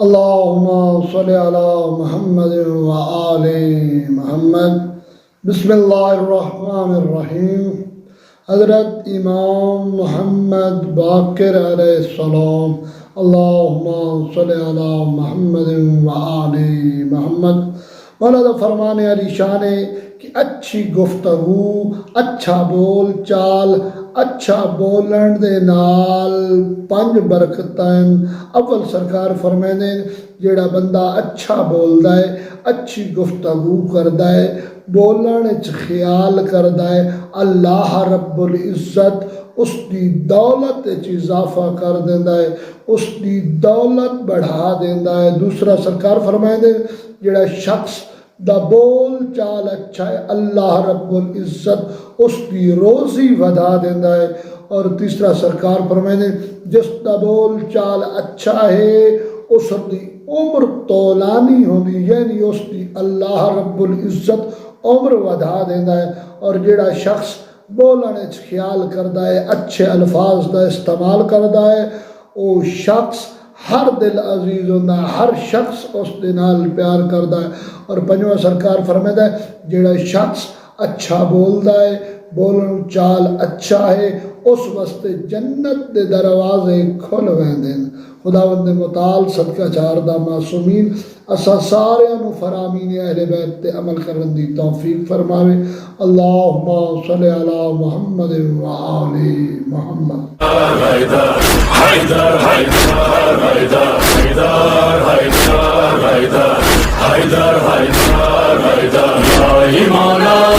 اللهم صل على محمد وآل محمد۔ بسم اللہ الرحمن الرحیم۔ حضرت امام محمد باقر علیہ السلام، اللہم صل علی محمد وآل محمد۔ مولانا فرمانے علی شان ہے کہ اچھی گفتگو، اچھا بول چال، اچھا بولن دے نال 5 برکتیں۔ اول سرکار فرمانے جیڑا بندہ اچھا بولدا ہے، اچھی گفتگو کردا ہے، بولن وچ خیال کردا ہے، اللہ رب العزت اس دی دولت وچ اضافہ کر دیندا ہے، اس دی دولت بڑھا دیندا ہے۔ دوسرا سرکار فرماندے جیڑا شخص دا بول چال اچھا ہے، اللہ رب العزت اس دی روزی ودا دیندا ہے۔ اور تیسرا سرکار فرماندے جس دا بول چال اچھا ہے اس دی عمر طولانی ہوندی، یعنی اس دی اللہ رب العزت عمر ودا دیندا ہے۔ اور جیڑا شخص بولن وچ خیال کردا ہے، اچھے الفاظ دا استعمال کردا ہے، او شخص ہر دل عزیز ہوندہ ہے، ہر شخص اس دے نال پیار کردا ہے۔ اور پنجواں سرکار فرماتا ہے جیڑا شخص اچھا بولدا ہے، بولن چال اچھا ہے، اس واسطے جنت دے دروازے کھل ویندے ہیں۔ خداوند متعال صدقہ چاردہ معصومین اسا سارے نو فرامین اہل بیت تے عمل کرن دی توفیق فرماوے۔ اللہم صلی علی محمد و آل محمد۔ حیدر حیدر حیدر حیدر حیدر حیدر حیدر حیدر حیدر حیدر یا مولا